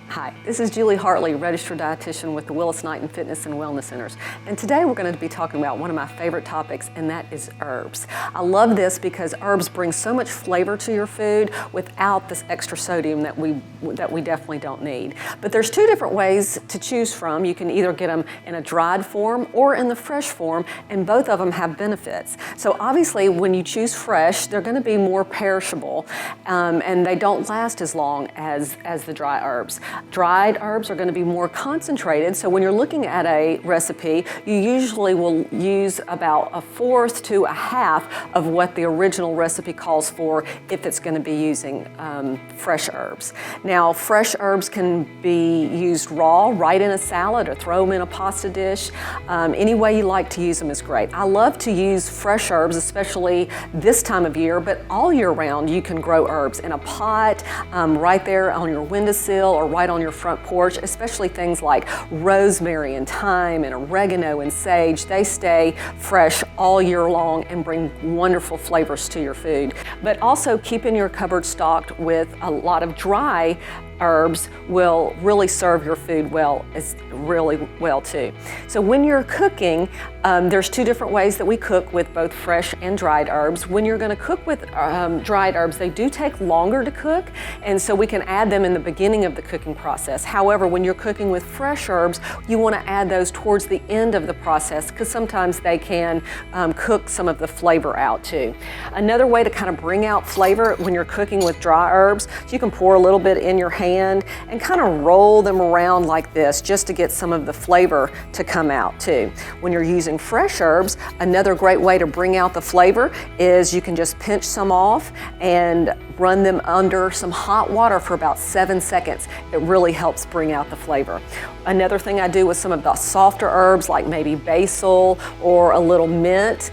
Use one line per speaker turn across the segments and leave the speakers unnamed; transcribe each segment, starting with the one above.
Hi, this is Julie Hartley, registered dietitian with the Willis Knighton Fitness and Wellness Centers. And today we're going to be talking about one of my favorite topics, and that is herbs. I love this because herbs bring so much flavor to your food without this extra sodium that we definitely don't need. But there's two different ways to choose from. You can either get them in a dried form or in the fresh form, and both of them have benefits. So obviously when you choose fresh, they're going to be more perishable, and they don't last as long as the dry herbs. Dried herbs are going to be more concentrated, so when you're looking at a recipe, you usually will use about a fourth to a half of what the original recipe calls for if it's going to be using fresh herbs. Now, fresh herbs can be used raw, right in a salad, or throw them in a pasta dish. Any way you like to use them is great. I love to use fresh herbs, especially this time of year, but all year round you can grow herbs in a pot, right there on your windowsill or right on your front porch, especially things like rosemary and thyme and oregano and sage. They stay fresh all year long and bring wonderful flavors to your food. But also keeping your cupboard stocked with a lot of dry herbs will really serve your food really well too. So when you're cooking, there's two different ways that we cook with both fresh and dried herbs. When you're going to cook with dried herbs, they do take longer to cook, and so we can add them in the beginning of the cooking process. However, when you're cooking with fresh herbs, you want to add those towards the end of the process because sometimes they can cook some of the flavor out too. Another way to kind of bring out flavor when you're cooking with dry herbs, you can pour a little bit in your hand and kind of roll them around like this just to get some of the flavor to come out too. When you're using fresh herbs, another great way to bring out the flavor is you can just pinch some off and run them under some hot water for about 7 seconds. It really helps bring out the flavor. Another thing I do with some of the softer herbs, like maybe basil or a little mint,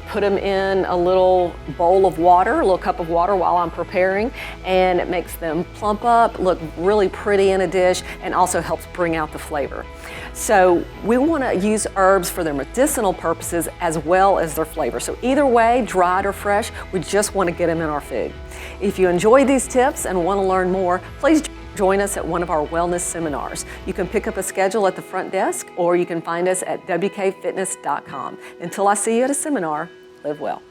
put them in a little bowl of water, a little cup of water while I'm preparing, and it makes them plump up, look really pretty in a dish, and also helps bring out the flavor. So we want to use herbs for their medicinal purposes as well as their flavor. So either way, dried or fresh, we just want to get them in our food. If you enjoy these tips and want to learn more, please join us at one of our wellness seminars. You can pick up a schedule at the front desk, or you can find us at wkfitness.com. Until I see you at a seminar, live well.